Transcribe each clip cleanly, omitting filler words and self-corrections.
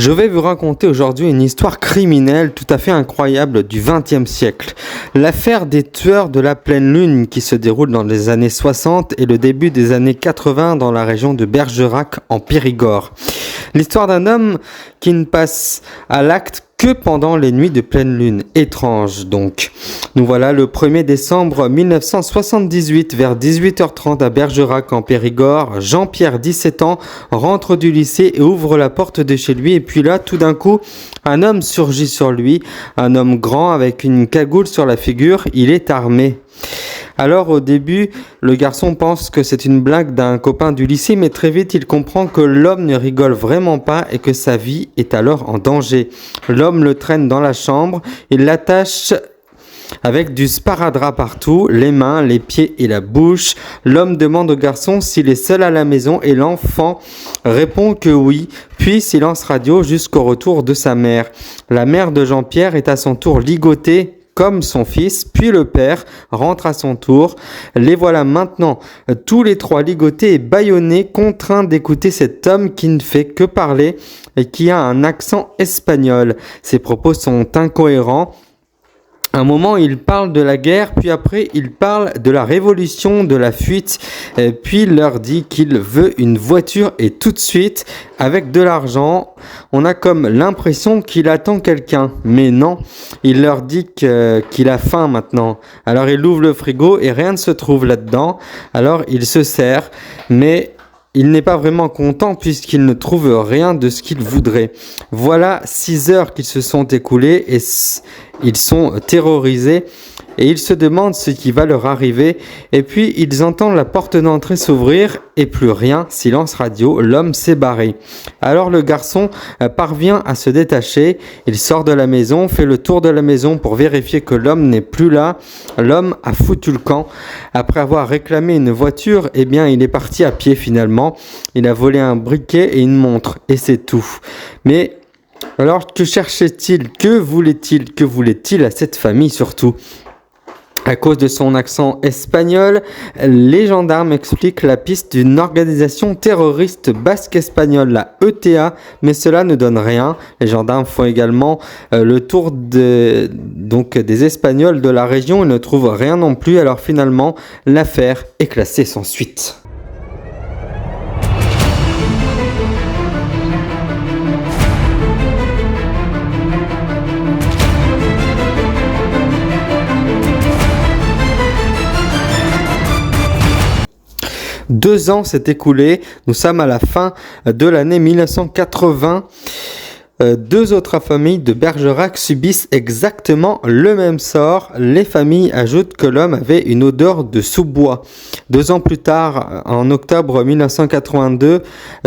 Je vais vous raconter aujourd'hui une histoire criminelle tout à fait incroyable du XXe siècle. L'affaire des tueurs de la pleine lune qui se déroule dans les années 60 et le début des années 80 dans la région de Bergerac en Périgord. L'histoire d'un homme qui ne passe à l'acte que pendant les nuits de pleine lune. Étrange donc. Nous voilà le 1er décembre 1978 vers 18h30 à Bergerac en Périgord. Jean-Pierre, 17 ans, rentre du lycée et ouvre la porte de chez lui. Et puis là, tout d'un coup, un homme surgit sur lui. Un homme grand avec une cagoule sur la figure. Il est armé. Alors au début, le garçon pense que c'est une blague d'un copain du lycée, mais très vite il comprend que l'homme ne rigole vraiment pas et que sa vie est alors en danger. L'homme le traîne dans la chambre, il l'attache avec du sparadrap partout, les mains, les pieds et la bouche. L'homme demande au garçon s'il est seul à la maison et l'enfant répond que oui, puis silence radio jusqu'au retour de sa mère. La mère de Jean-Pierre est à son tour ligotée comme son fils, puis le père rentre à son tour. Les voilà maintenant, tous les trois ligotés et bâillonnés, contraints d'écouter cet homme qui ne fait que parler et qui a un accent espagnol. Ses propos sont incohérents. À un moment, il parle de la guerre, puis après, il parle de la révolution, de la fuite, puis il leur dit qu'il veut une voiture et tout de suite, avec de l'argent. On a comme l'impression qu'il attend quelqu'un, mais non, il leur dit qu'il a faim maintenant. Alors il ouvre le frigo et rien ne se trouve là-dedans, alors il se sert, mais il n'est pas vraiment content puisqu'il ne trouve rien de ce qu'il voudrait. Voilà 6 heures qui se sont écoulées et ils sont terrorisés et ils se demandent ce qui va leur arriver. Et puis ils entendent la porte d'entrée s'ouvrir et plus rien, silence radio, l'homme s'est barré. Alors le garçon parvient à se détacher, il sort de la maison, fait le tour de la maison pour vérifier que l'homme n'est plus là. L'homme a foutu le camp. Après avoir réclamé une voiture, eh bien il est parti à pied finalement. Il a volé un briquet et une montre et c'est tout. Mais alors que cherchait-il? Que voulait-il à cette famille surtout? À cause de son accent espagnol, les gendarmes expliquent la piste d'une organisation terroriste basque-espagnole, la ETA, mais cela ne donne rien. Les gendarmes font également le tour des Espagnols de la région et ne trouvent rien non plus. Alors finalement, l'affaire est classée sans suite. 2 ans s'est écoulé, nous sommes à la fin de l'année 1980. 2 autres familles de Bergerac subissent exactement le même sort. Les familles ajoutent que l'homme avait une odeur de sous-bois. 2 ans plus tard, en octobre 1982,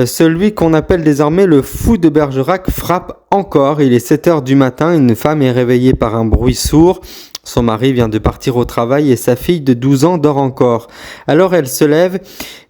celui qu'on appelle désormais le fou de Bergerac frappe encore. Il est 7 heures du matin, une femme est réveillée par un bruit sourd. Son mari vient de partir au travail et sa fille de 12 ans dort encore. Alors elle se lève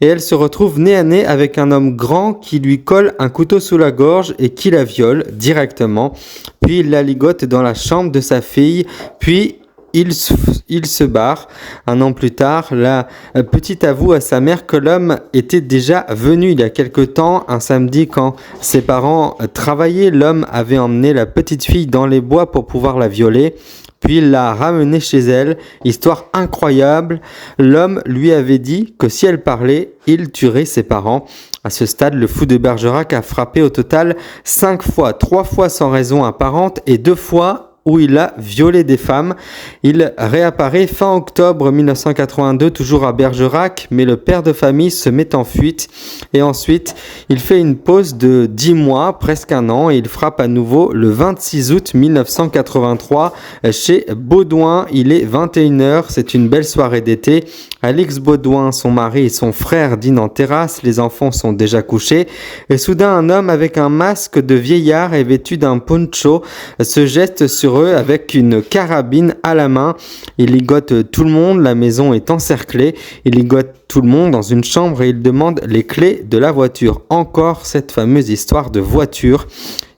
et elle se retrouve nez à nez avec un homme grand qui lui colle un couteau sous la gorge et qui la viole directement. Puis il la ligote dans la chambre de sa fille, puis il se barre. 1 an plus tard, la petite avoue à sa mère que l'homme était déjà venu il y a quelque temps. Un samedi, quand ses parents travaillaient, l'homme avait emmené la petite fille dans les bois pour pouvoir la violer. Puis il l'a ramenée chez elle. Histoire incroyable, l'homme lui avait dit que si elle parlait, il tuerait ses parents. À ce stade, le fou de Bergerac a frappé au total 5 fois, 3 fois sans raison apparente et 2 fois où il a violé des femmes. Il réapparaît fin octobre 1982, toujours à Bergerac, mais le père de famille se met en fuite. Et ensuite, il fait une pause de 10 mois, presque 1 an, et il frappe à nouveau le 26 août 1983 chez Baudouin. Il est 21h, c'est une belle soirée d'été. Alix Baudouin, son mari et son frère dînent en terrasse, les enfants sont déjà couchés. Et soudain, un homme avec un masque de vieillard et vêtu d'un poncho se jette sur eux avec une carabine à la main. Il ligote tout le monde, la maison est encerclée. Il ligote tout le monde dans une chambre et il demande les clés de la voiture. Encore cette fameuse histoire de voiture.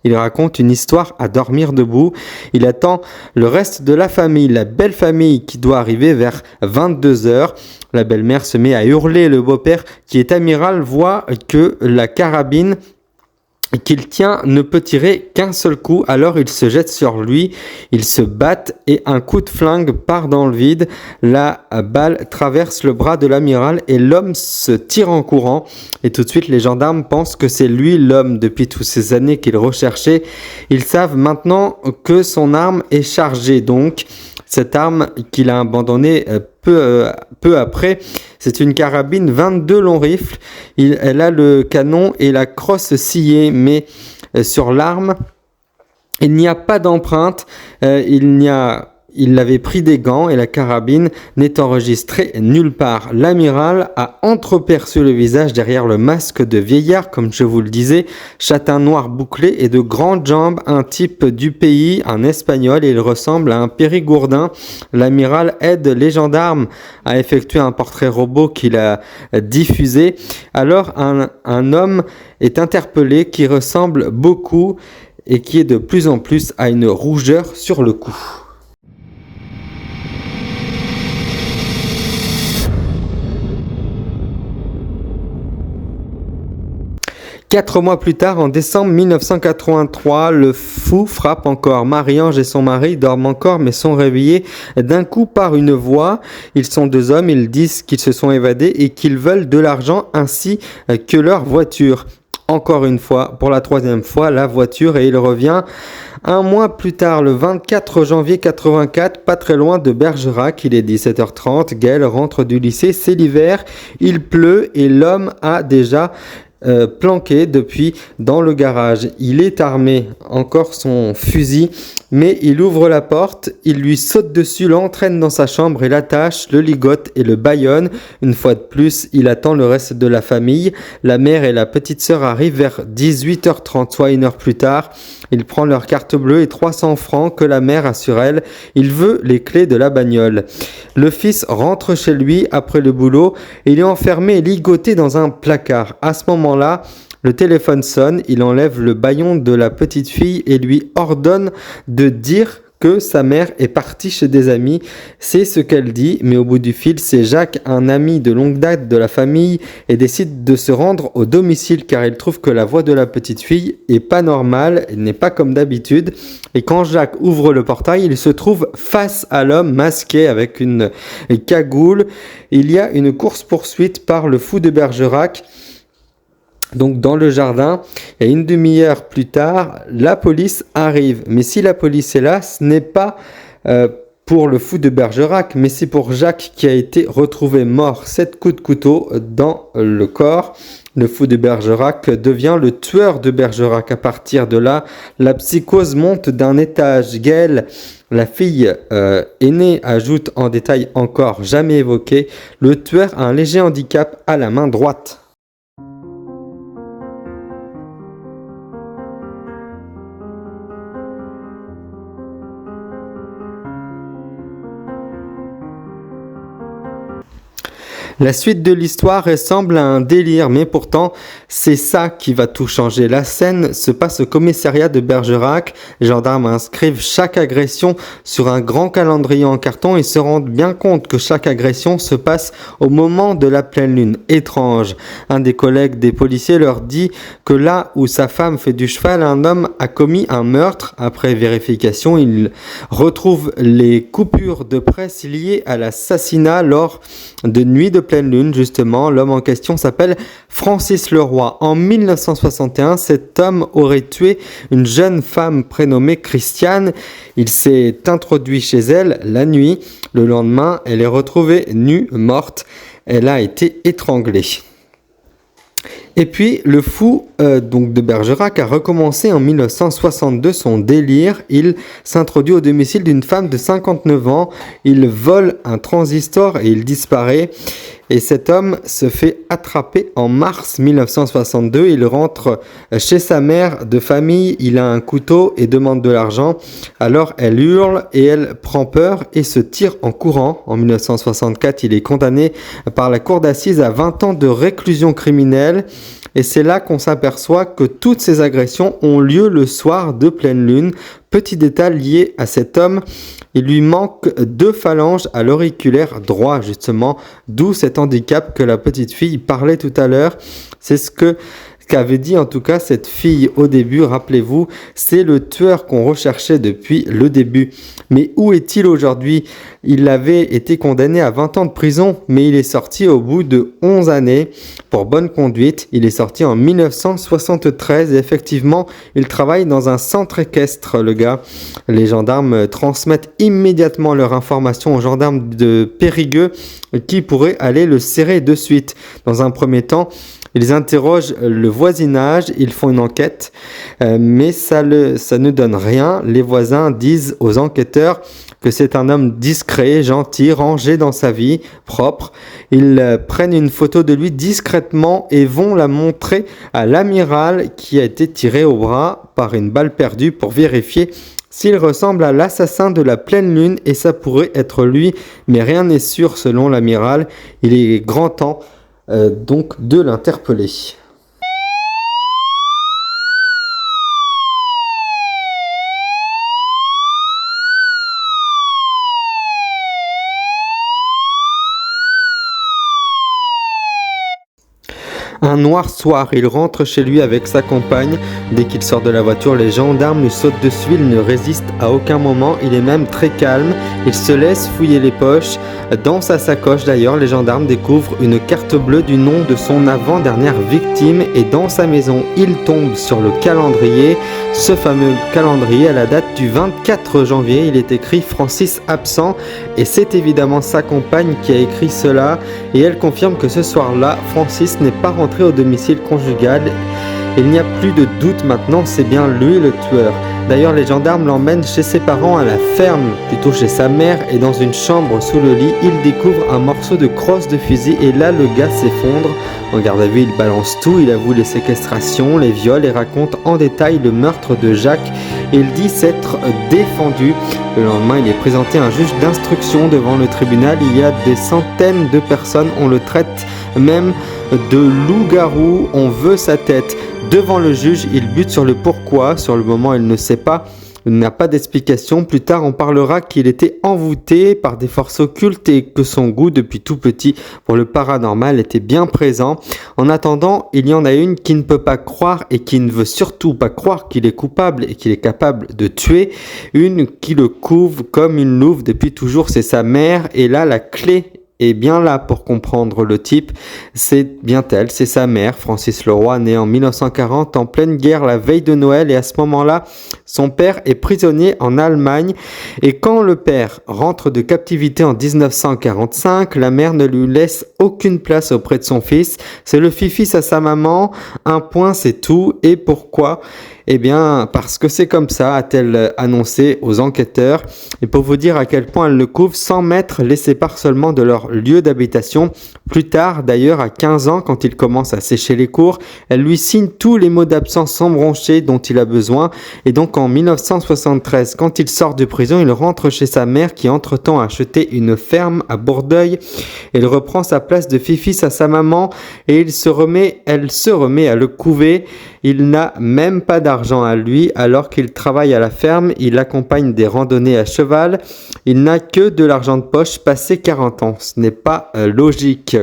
Il raconte une histoire à dormir debout. Il attend le reste de la famille, la belle famille qui doit arriver vers 22h. La belle-mère se met à hurler. Le beau-père, qui est amiral, voit que la carabine qu'il tient ne peut tirer qu'un seul coup, alors il se jette sur lui, ils se battent et un coup de flingue part dans le vide. La balle traverse le bras de l'amiral et l'homme se tire en courant. Et tout de suite, les gendarmes pensent que c'est lui l'homme depuis toutes ces années qu'ils recherchaient. Ils savent maintenant que son arme est chargée, donc cette arme qu'il a abandonnée peu après, c'est une carabine 22 longs rifles. Elle a le canon et la crosse sciée, mais sur l'arme, il n'y a pas d'empreinte. Il avait pris des gants et la carabine n'est enregistrée nulle part. L'amiral a entreaperçu le visage derrière le masque de vieillard, comme je vous le disais, châtain noir bouclé et de grandes jambes, un type du pays, un espagnol, et il ressemble à un périgourdin. L'amiral aide les gendarmes à effectuer un portrait robot qu'il a diffusé. Alors un homme est interpellé qui ressemble beaucoup et qui est de plus en plus à une rougeur sur le cou. 4 mois plus tard, en décembre 1983, le fou frappe encore. Marie-Ange et son mari dorment encore mais sont réveillés d'un coup par une voix. Ils sont 2 hommes, ils disent qu'ils se sont évadés et qu'ils veulent de l'argent ainsi que leur voiture. Encore une fois, pour la 3e fois, la voiture, et il revient 1 mois plus tard, le 24 janvier 84, pas très loin de Bergerac. Il est 17h30, Gaël rentre du lycée, c'est l'hiver, il pleut et l'homme a déjà planqué depuis dans le garage. Il est armé, encore son fusil, mais il ouvre la porte, il lui saute dessus, l'entraîne dans sa chambre et l'attache, le ligote et le bâillonne. Une fois de plus, il attend le reste de la famille. La mère et la petite sœur arrivent vers 18h30, soit 1 heure plus tard. Il prend leur carte bleue et 300 francs que la mère a sur elle. Il veut les clés de la bagnole. Le fils rentre chez lui après le boulot et il est enfermé et ligoté dans un placard. À ce moment-là, le téléphone sonne, il enlève le bâillon de la petite fille et lui ordonne de dire que sa mère est partie chez des amis. C'est ce qu'elle dit, mais au bout du fil, c'est Jacques, un ami de longue date de la famille, et décide de se rendre au domicile car il trouve que la voix de la petite fille est pas normale, elle n'est pas comme d'habitude. Et quand Jacques ouvre le portail, il se trouve face à l'homme masqué avec une cagoule. Il y a une course-poursuite par le fou de Bergerac. Donc dans le jardin, et 1 demi-heure plus tard, la police arrive. Mais si la police est là, ce n'est pas pour le fou de Bergerac, mais c'est pour Jacques qui a été retrouvé mort, 7 coups de couteau dans le corps. Le fou de Bergerac devient le tueur de Bergerac. À partir de là, la psychose monte d'un étage. Gaëlle, la fille aînée, ajoute en détail encore jamais évoqué, le tueur a un léger handicap à la main droite. La suite de l'histoire ressemble à un délire, mais pourtant, c'est ça qui va tout changer. La scène se passe au commissariat de Bergerac. Les gendarmes inscrivent chaque agression sur un grand calendrier en carton et se rendent bien compte que chaque agression se passe au moment de la pleine lune. Étrange. Un des collègues des policiers leur dit que là où sa femme fait du cheval, un homme a commis un meurtre. Après vérification, il retrouve les coupures de presse liées à l'assassinat lors de nuit de pleine lune. Justement, l'homme en question s'appelle Francis Leroy. En 1961, cet homme aurait tué une jeune femme prénommée Christiane. Il s'est introduit chez elle la nuit. Le lendemain, elle est retrouvée nue, morte. Elle a été étranglée. Et puis, le fou donc de Bergerac a recommencé en 1962 son délire. Il s'introduit au domicile d'une femme de 59 ans. Il vole un transistor et il disparaît. Et cet homme se fait attraper en mars 1962. Il rentre chez sa mère de famille. Il a un couteau et demande de l'argent. Alors elle hurle et elle prend peur et se tire en courant. En 1964, il est condamné par la cour d'assises à 20 ans de réclusion criminelle. Et c'est là qu'on s'aperçoit que toutes ces agressions ont lieu le soir de pleine lune. Petit détail lié à cet homme, il lui manque 2 phalanges à l'auriculaire droit justement, d'où cet handicap que la petite fille parlait tout à l'heure. C'est ce que qu'avait dit en tout cas cette fille au début. Rappelez-vous, c'est le tueur qu'on recherchait depuis le début. Mais où est-il aujourd'hui ? Il avait été condamné à 20 ans de prison, mais il est sorti au bout de 11 années pour bonne conduite. Il est sorti en 1973 et effectivement, il travaille dans un centre équestre, le gars. Les gendarmes transmettent immédiatement leur information aux gendarmes de Périgueux qui pourraient aller le serrer de suite. Dans un premier temps, ils interrogent le voisinage, ils font une enquête, mais ça ne donne rien. Les voisins disent aux enquêteurs que c'est un homme discret, gentil, rangé dans sa vie, propre. Ils prennent une photo de lui discrètement et vont la montrer à l'amiral qui a été tiré au bras par une balle perdue pour vérifier s'il ressemble à l'assassin de la pleine lune, et ça pourrait être lui, mais rien n'est sûr selon l'amiral. Il est grand temps donc de l'interpeller. Un noir soir, il rentre chez lui avec sa compagne. Dès qu'il sort de la voiture, les gendarmes lui sautent dessus. Il ne résiste à aucun moment. Il est même très calme. Il se laisse fouiller les poches. Dans sa sacoche d'ailleurs, les gendarmes découvrent une carte bleue du nom de son avant-dernière victime. Et dans sa maison, il tombe sur le calendrier. Ce fameux calendrier à la date du 24 janvier. Il est écrit Francis absent. Et c'est évidemment sa compagne qui a écrit cela. Et elle confirme que ce soir-là, Francis n'est pas rentré au domicile conjugal. Il n'y a plus de doute maintenant, c'est bien lui le tueur. D'ailleurs, les gendarmes l'emmènent chez ses parents à la ferme, plutôt chez sa mère, et dans une chambre sous le lit, il découvre un morceau de crosse de fusil et là, le gars s'effondre. En garde à vue, il balance tout, il avoue les séquestrations, les viols et raconte en détail le meurtre de Jacques. Il dit s'être défendu. Le lendemain, il est présenté à un juge d'instruction devant le tribunal. Il y a des centaines de personnes, on le traite même de loup-garou, on veut sa tête. Devant le juge, il bute sur le pourquoi. Sur le moment, il ne sait pas, il n'a pas d'explication. Plus tard, on parlera qu'il était envoûté par des forces occultes et que son goût depuis tout petit pour le paranormal était bien présent. En attendant, il y en a une qui ne peut pas croire et qui ne veut surtout pas croire qu'il est coupable et qu'il est capable de tuer. Une qui le couvre comme une louve depuis toujours, c'est sa mère. Et là, la clé est bien là pour comprendre le type. C'est bien elle, c'est sa mère, Francis Leroy, née en 1940 en pleine guerre la veille de Noël, et à ce moment-là, son père est prisonnier en Allemagne, et quand le père rentre de captivité en 1945, la mère ne lui laisse aucune place auprès de son fils. C'est le fils à sa maman, un point c'est tout. Et pourquoi ? Eh bien, parce que c'est comme ça, a-t-elle annoncé aux enquêteurs. Et pour vous dire à quel point elle le couvre, 100 mètres les séparent seulement de leur lieu d'habitation. Plus tard, d'ailleurs, à 15 ans, quand il commence à sécher les cours, elle lui signe tous les mots d'absence sans broncher dont il a besoin. Et donc, en 1973, quand il sort de prison, il rentre chez sa mère qui, entre-temps, a acheté une ferme à Bourdeuil. Il reprend sa place de fils à sa maman et elle se remet à le couver. Il n'a même pas d'argent à lui alors qu'il travaille à la ferme, il accompagne des randonnées à cheval, il n'a que de l'argent de poche passé 40 ans. Ce n'est pas logique.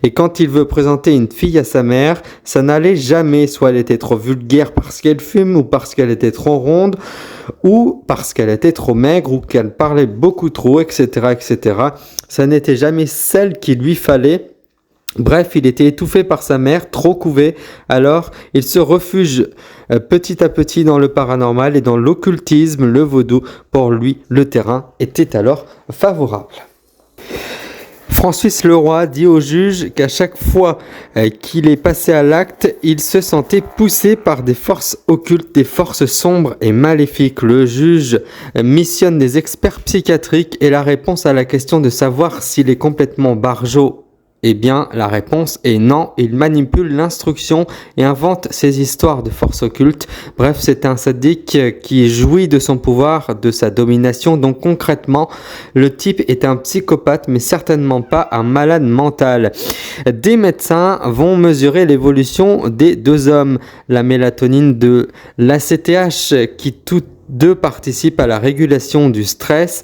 Et quand il veut présenter une fille à sa mère, ça n'allait jamais, soit elle était trop vulgaire parce qu'elle fume, ou parce qu'elle était trop ronde, ou parce qu'elle était trop maigre, ou qu'elle parlait beaucoup trop, etc., etc. Ça n'était jamais celle qu'il lui fallait. Bref, il était étouffé par sa mère, trop couvé, alors il se refuge petit à petit dans le paranormal et dans l'occultisme, le vaudou. Pour lui, le terrain était alors favorable. Francis Leroy dit au juge qu'à chaque fois qu'il est passé à l'acte, il se sentait poussé par des forces occultes, des forces sombres et maléfiques. Le juge missionne des experts psychiatriques et la réponse à la question de savoir s'il est complètement barjot, eh bien, la réponse est non. Il manipule l'instruction et invente ses histoires de force occulte. Bref, c'est un sadique qui jouit de son pouvoir, de sa domination. Donc concrètement, le type est un psychopathe, mais certainement pas un malade mental. Des médecins vont mesurer l'évolution des deux hommes. La mélatonine de l'ACTH qui 2 participent à la régulation du stress.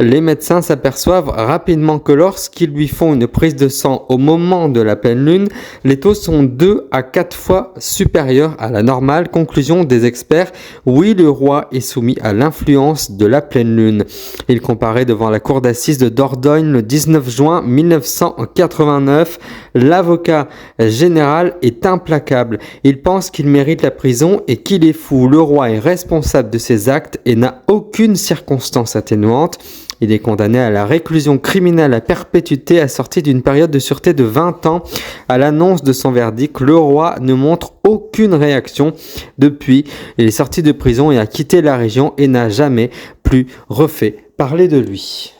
Les médecins s'aperçoivent rapidement que lorsqu'ils lui font une prise de sang au moment de la pleine lune, les taux sont 2 à 4 fois supérieurs à la normale. Conclusion des experts, oui, le roi est soumis à l'influence de la pleine lune. Il comparait devant la cour d'assises de Dordogne le 19 juin 1989. L'avocat général est implacable. Il pense qu'il mérite la prison et qu'il est fou. Le roi est responsable de ses actes et n'a aucune circonstance atténuante. Il est condamné à la réclusion criminelle à perpétuité assortie d'une période de sûreté de 20 ans. À l'annonce de son verdict, le roi ne montre aucune réaction. Depuis, il est sorti de prison et a quitté la région et n'a jamais plus refait parler de lui.